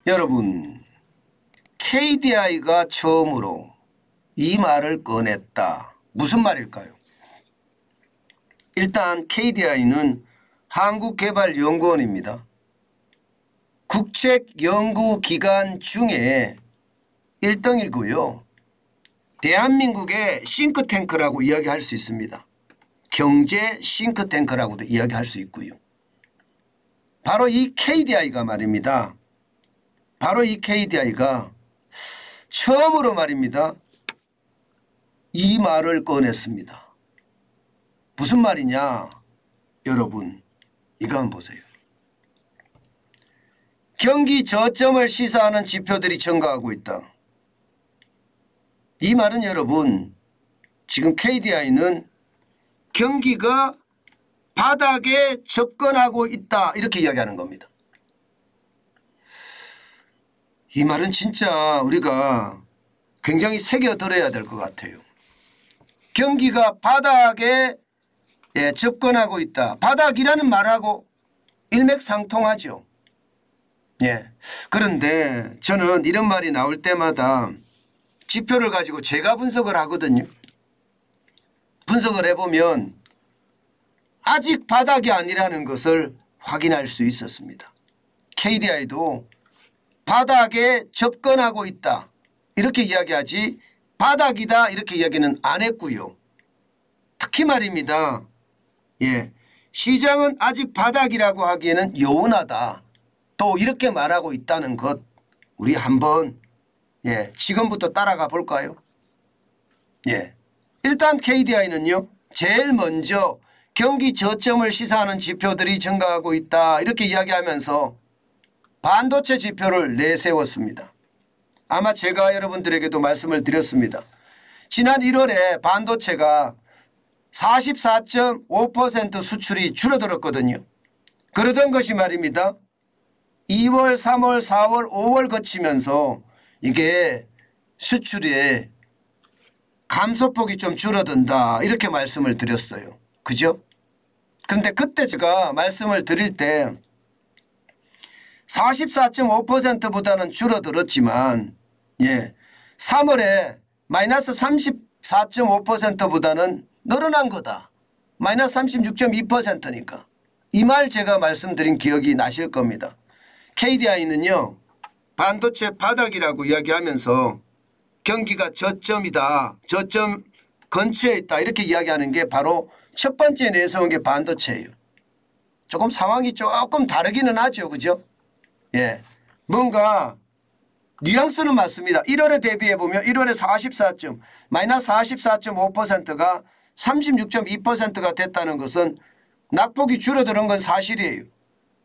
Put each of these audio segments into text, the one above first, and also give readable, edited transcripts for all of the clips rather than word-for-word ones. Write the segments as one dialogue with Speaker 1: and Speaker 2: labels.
Speaker 1: 여러분, KDI가 처음으로 이 말을 꺼냈다. 무슨 말일까요? 일단 KDI는 한국개발연구원입니다. 국책연구기관 중에 1등이고요. 대한민국의 싱크탱크라고 이야기할 수 있습니다. 경제 싱크탱크라고도 이야기할 수 있고요. 바로 이 KDI가 말입니다. 바로 이 KDI가 처음으로 말입니다. 이 말을 꺼냈습니다. 무슨 말이냐? 여러분, 이거 한번 보세요. 경기 저점을 시사하는 지표들이 증가하고 있다. 이 말은 여러분, 지금 KDI는 경기가 바닥에 접근하고 있다 이렇게 이야기하는 겁니다. 이 말은 진짜 우리가 굉장히 새겨들어야 될 것 같아요. 경기가 바닥에 접근하고 있다. 바닥이라는 말하고 일맥상통하죠. 그런데 저는 이런 말이 나올 때마다 지표를 가지고 제가 분석을 하거든요. 분석을 해보면 아직 바닥이 아니라는 것을 확인할 수 있었습니다. KDI도 바닥에 접근하고 있다 이렇게 이야기하지 바닥이다 이렇게 이야기는 안 했고요. 특히 말입니다. 시장은 아직 바닥이라고 하기에는 요원하다. 또 이렇게 말하고 있다는 것 우리 한번 지금부터 따라가 볼까요? 일단 KDI는요. 제일 먼저 경기 저점을 시사하는 지표들이 증가하고 있다 이렇게 이야기하면서 반도체 지표를 내세웠습니다. 아마 제가 여러분들에게도 말씀을 드렸습니다. 지난 1월에 반도체가 44.5% 수출이 줄어들었거든요. 그러던 것이 말입니다. 2월, 3월, 4월, 5월 거치면서 이게 수출의 감소폭이 좀 줄어든다 이렇게 말씀을 드렸어요. 그죠? 그런데 그때 제가 말씀을 드릴 때 44.5%보다는 줄어들었지만 3월에 마이너스 34.5%보다는 늘어난 거다. 마이너스 36.2%니까. 이 말 제가 말씀드린 기억이 나실 겁니다. KDI는요. 반도체 바닥이라고 이야기하면서 경기가 저점이다. 저점 근처에 있다. 이렇게 이야기하는 게 바로 첫 번째 내세운 게 반도체예요. 조금 상황이 조금 다르기는 하죠. 그죠? 뭔가 뉘앙스는 맞습니다. 1월에 대비해 보면 1월에 마이너스 44.5%가 36.2%가 됐다는 것은 낙폭이 줄어드는 건 사실이에요.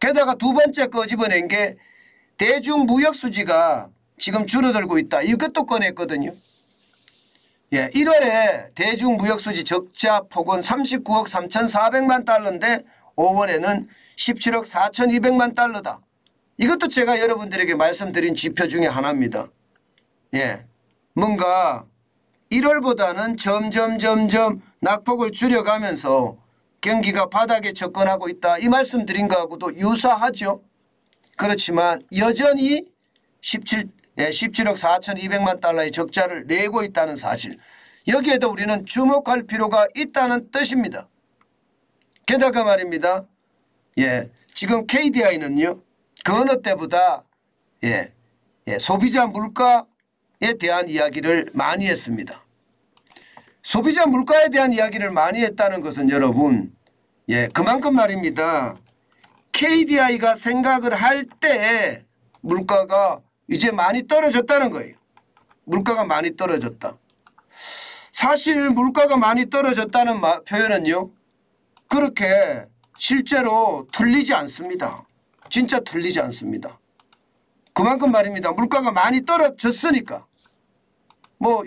Speaker 1: 게다가 두 번째 끄집어낸 게 대중무역수지가 지금 줄어들고 있다. 이것도 꺼냈거든요. 1월에 대중무역수지 적자 폭은 39억 3,400만 달러인데 5월에는 17억 4,200만 달러다. 이것도 제가 여러분들에게 말씀드린 지표 중에 하나입니다. 뭔가 1월보다는 점점 낙폭을 줄여가면서 경기가 바닥에 접근하고 있다. 이 말씀 드린 거하고도 유사하죠. 그렇지만 여전히 17억 4,200만 달러의 적자를 내고 있다는 사실. 여기에도 우리는 주목할 필요가 있다는 뜻입니다. 게다가 말입니다. 지금 KDI는요. 그 어느 때보다 소비자 물가에 대한 이야기를 많이 했습니다. 소비자 물가에 대한 이야기를 많이 했다는 것은 여러분 그만큼 말입니다. KDI가 생각을 할 때 물가가 이제 많이 떨어졌다는 거예요. 물가가 많이 떨어졌다. 사실 물가가 많이 떨어졌다는 표현은요. 그렇게 실제로 틀리지 않습니다. 진짜 틀리지 않습니다. 그만큼 말입니다. 물가가 많이 떨어졌으니까.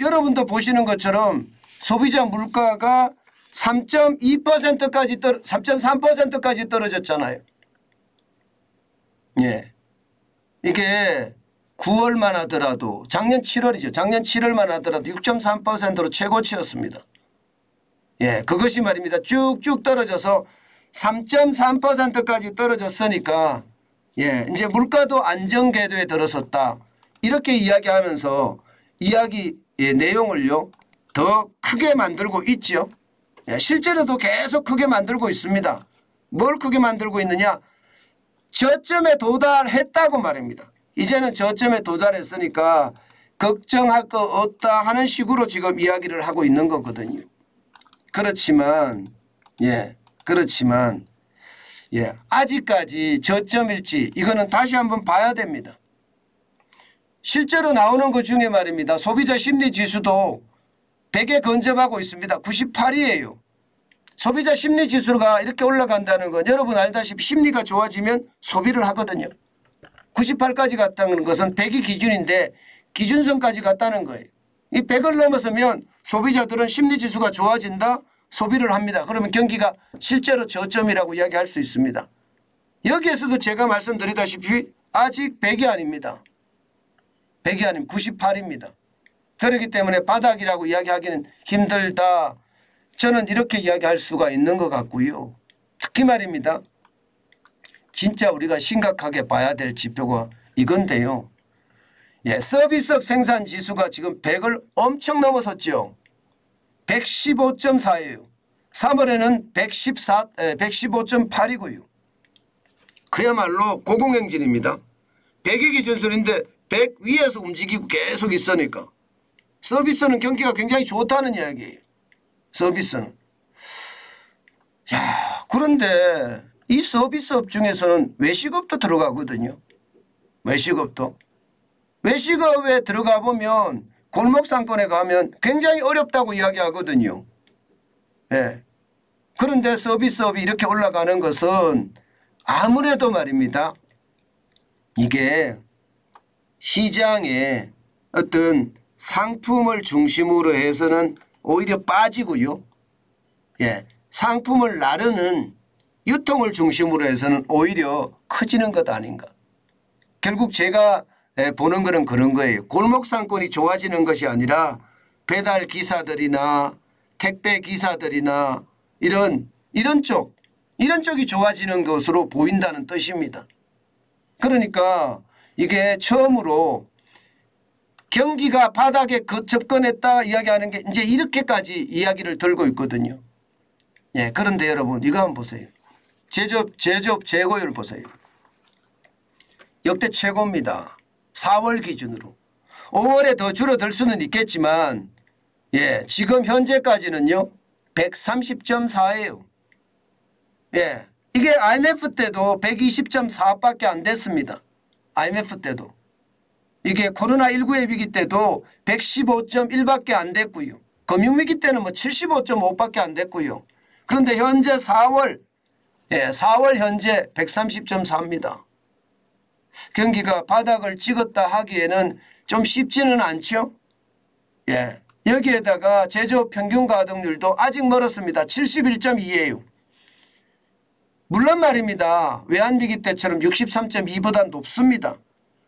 Speaker 1: 여러분도 보시는 것처럼 소비자 물가가 3.2%까지 3.3%까지 떨어졌잖아요. 이게 9월만 하더라도 작년 7월이죠. 작년 7월만 하더라도 6.3%로 최고치였습니다. 그것이 말입니다. 쭉쭉 떨어져서 3.3%까지 떨어졌으니까 예, 이제 물가도 안정 궤도에 들어섰다. 이렇게 이야기하면서 이야기 내용을요 더 크게 만들고 있죠. 예, 실제로도 계속 크게 만들고 있습니다. 뭘 크게 만들고 있느냐? 저점에 도달했다고 말입니다. 이제는 저점에 도달했으니까 걱정할 거 없다 하는 식으로 지금 이야기를 하고 있는 거거든요. 그렇지만 아직까지 저점일지 이거는 다시 한번 봐야 됩니다. 실제로 나오는 것 중에 말입니다. 소비자 심리 지수도 100에 근접하고 있습니다. 98이에요. 소비자 심리 지수가 이렇게 올라간다는 건 여러분 알다시피 심리가 좋아지면 소비를 하거든요. 98까지 갔다는 것은 100이 기준인데 기준선까지 갔다는 거예요. 이 100을 넘어서면 소비자들은 심리 지수가 좋아진다. 소비를 합니다. 그러면 경기가 실제로 저점이라고 이야기할 수 있습니다. 여기에서도 제가 말씀드리다시피 아직 100이 아닙니다. 100이 아니면 98입니다. 그렇기 때문에 바닥이라고 이야기하기는 힘들다. 저는 이렇게 이야기할 수가 있는 것 같고요. 특히 말입니다. 진짜 우리가 심각하게 봐야 될 지표가 이건데요. 예, 서비스업 생산지수가 지금 100을 엄청 넘어섰죠. 115.4예요. 3월에는 115.8이고요. 그야말로 고공행진입니다. 100이 기준선인데 100 위에서 움직이고 계속 있으니까 서비스는 경기가 굉장히 좋다는 이야기예요. 서비스는. 야, 그런데 이 서비스업 중에서는 외식업도 들어가거든요. 외식업도. 외식업에 들어가 보면 골목상권에 가면 굉장히 어렵다고 이야기하거든요. 예. 그런데 서비스업이 이렇게 올라가는 것은 아무래도 말입니다. 이게 시장에 어떤 상품을 중심으로 해서는 오히려 빠지고요. 예. 상품을 나르는 유통을 중심으로 해서는 오히려 커지는 것 아닌가. 결국 제가 보는 거는 그런 거예요. 골목상권이 좋아지는 것이 아니라 배달 기사들이나 택배 기사들이나 이런 쪽이 좋아지는 것으로 보인다는 뜻입니다. 그러니까 이게 처음으로 경기가 바닥에 접근했다 이야기하는 게 이제 이렇게까지 이야기를 들고 있거든요. 예, 그런데 여러분 이거 한번 보세요. 제조업 재고율 보세요. 역대 최고입니다. 4월 기준으로. 5월에 더 줄어들 수는 있겠지만 예, 지금 현재까지는요 130.4예요. 예, 이게 IMF 때도 120.4밖에 안 됐습니다. IMF 때도. 이게 코로나19의 위기 때도 115.1밖에 안 됐고요. 금융위기 때는 뭐 75.5밖에 안 됐고요. 그런데 현재 4월 현재 130.4입니다. 경기가 바닥을 찍었다 하기에는 좀 쉽지는 않죠. 예, 여기에다가 제조업 평균 가동률도 아직 멀었습니다. 71.2예요. 물론 말입니다. 외환위기 때처럼 63.2보다 높습니다.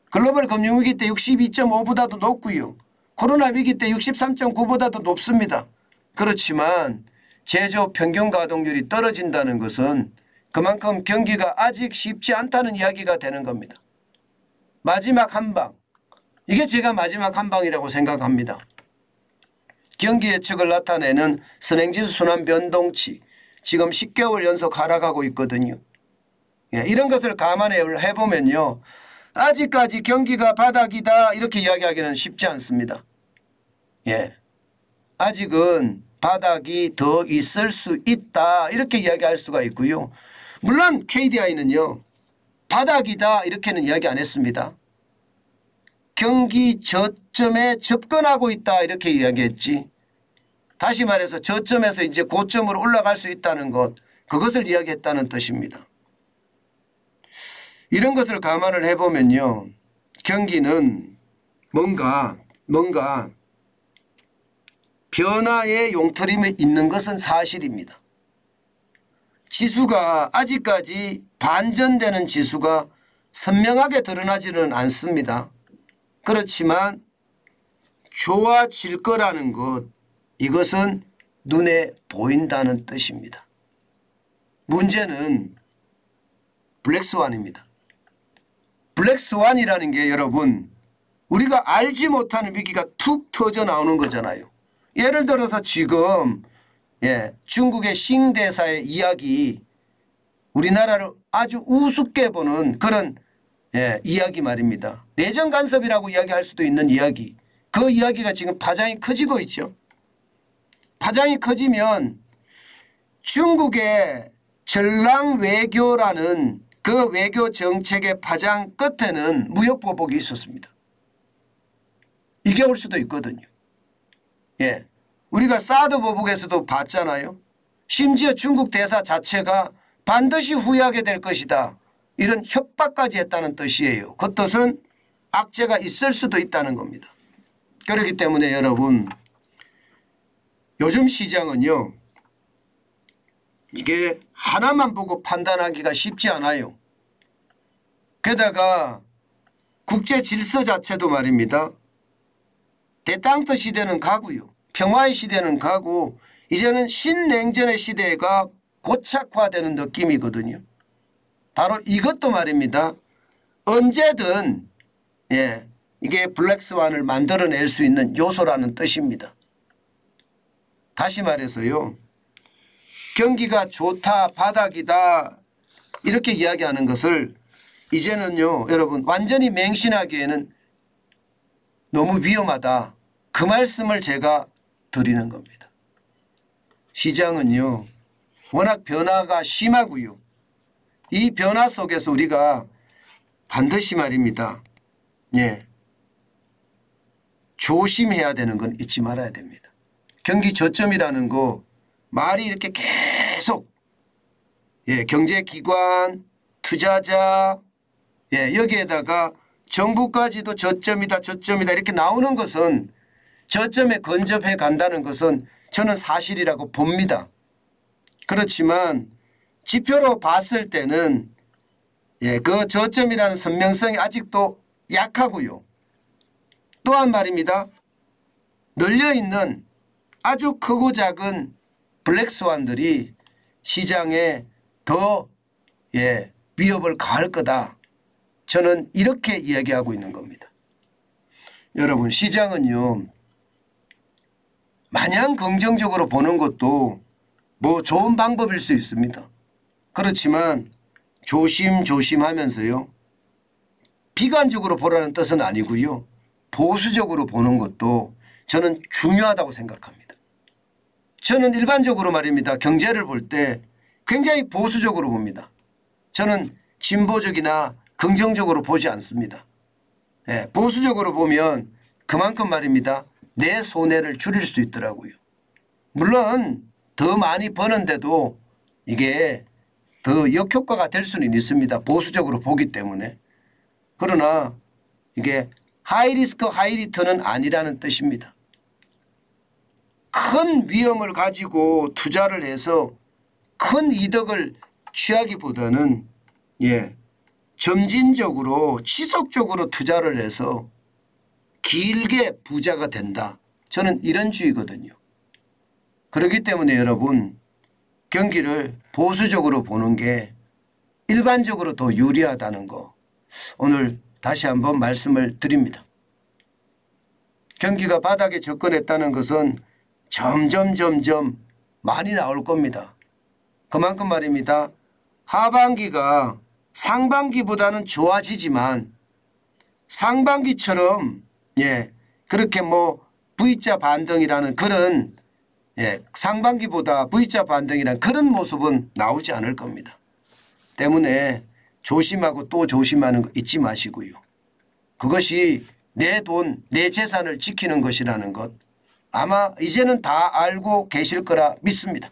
Speaker 1: 글로벌 금융위기 때 62.5보다도 높고요. 코로나 위기 때 63.9보다도 높습니다. 그렇지만 제조업 평균 가동률이 떨어진다는 것은 그만큼 경기가 아직 쉽지 않다는 이야기가 되는 겁니다. 마지막 한 방. 이게 제가 마지막 한 방이라고 생각합니다. 경기 예측을 나타내는 선행지수 순환 변동치. 지금 10개월 연속 하락하고 있거든요. 예, 이런 것을 감안해 보면요. 아직까지 경기가 바닥이다 이렇게 이야기하기는 쉽지 않습니다. 예, 아직은 바닥이 더 있을 수 있다 이렇게 이야기할 수가 있고요. 물론 KDI는요. 바닥이다 이렇게는 이야기 안 했습니다. 경기 저점에 접근하고 있다 이렇게 이야기했지. 다시 말해서 저점에서 이제 고점으로 올라갈 수 있다는 것 그것을 이야기했다는 뜻입니다. 이런 것을 감안을 해보면요. 경기는 뭔가 변화의 용터림에 있는 것은 사실입니다. 지수가 아직까지 반전되는 지수가 선명하게 드러나지는 않습니다. 그렇지만 좋아질 거라는 것 이것은 눈에 보인다는 뜻입니다. 문제는 블랙스완입니다. 블랙스완이라는 게 여러분 우리가 알지 못하는 위기가 툭 터져 나오는 거잖아요. 예를 들어서 지금 중국의 싱대사의 이야기 우리나라를 아주 우습게 보는 그런 이야기 말입니다. 내정 간섭이라고 이야기할 수도 있는 이야기. 그 이야기가 지금 파장이 커지고 있죠. 파장이 커지면 중국의 전랑 외교라는 그 외교 정책의 파장 끝에는 무역 보복이 있었습니다. 이게 올 수도 있거든요. 우리가 사드 보복에서도 봤잖아요. 심지어 중국 대사 자체가 반드시 후회하게 될 것이다. 이런 협박까지 했다는 뜻이에요. 그 뜻은 악재가 있을 수도 있다는 겁니다. 그렇기 때문에 여러분 요즘 시장은요. 이게 하나만 보고 판단하기가 쉽지 않아요. 게다가 국제 질서 자체도 말입니다. 대땅터 시대는 가고요. 평화의 시대는 가고 이제는 신냉전의 시대가 고착화되는 느낌이거든요. 바로 이것도 말입니다. 언제든 이게 블랙스완을 만들어낼 수 있는 요소라는 뜻입니다. 다시 말해서요. 경기가 좋다 바닥이다 이렇게 이야기하는 것을 이제는요. 여러분 완전히 맹신하기에는 너무 위험하다. 그 말씀을 제가 드리는 겁니다. 시장은요. 워낙 변화가 심하고요. 이 변화 속에서 우리가 반드시 말입니다. 조심해야 되는 건 잊지 말아야 됩니다. 경기 저점이라는 거 말이 이렇게 계속 경제기관, 투자자 여기에다가 정부까지도 저점이다 저점이다 이렇게 나오는 것은 저점에 근접해 간다는 것은 저는 사실이라고 봅니다. 그렇지만 지표로 봤을 때는 그 저점이라는 선명성이 아직도 약하고요. 또한 말입니다. 널려있는 아주 크고 작은 블랙스완들이 시장에 더 위협을 가할 거다. 저는 이렇게 이야기하고 있는 겁니다. 여러분 시장은요. 마냥 긍정적으로 보는 것도 뭐 좋은 방법일 수 있습니다. 그렇지만 조심조심하면서요. 비관적으로 보라는 뜻은 아니고요. 보수적으로 보는 것도 저는 중요하다고 생각합니다. 저는 일반적으로 말입니다. 경제를 볼 때 굉장히 보수적으로 봅니다. 저는 진보적이나 긍정적으로 보지 않습니다. 보수적으로 보면 그만큼 말입니다. 내 손해를 줄일 수 있더라고요. 물론 더 많이 버는데도 이게 더 역효과가 될 수는 있습니다. 보수적으로 보기 때문에. 그러나 이게 하이리스크 하이리턴은 아니라는 뜻입니다. 큰 위험을 가지고 투자를 해서 큰 이득을 취하기보다는 점진적으로 지속적으로 투자를 해서 길게 부자가 된다. 저는 이런 주의거든요. 그렇기 때문에 여러분 경기를 보수적으로 보는 게 일반적으로 더 유리하다는 거 오늘 다시 한번 말씀을 드립니다. 경기가 바닥에 접근했다는 것은 점점 많이 나올 겁니다. 그만큼 말입니다. 하반기가 상반기보다는 좋아지지만 상반기처럼 그렇게 뭐 V자 반등이라는 그런 상반기보다 V자 반등이라는 그런 모습은 나오지 않을 겁니다. 때문에 조심하고 또 조심하는 거 잊지 마시고요. 그것이 내 돈, 내 재산을 지키는 것이라는 것 아마 이제는 다 알고 계실 거라 믿습니다.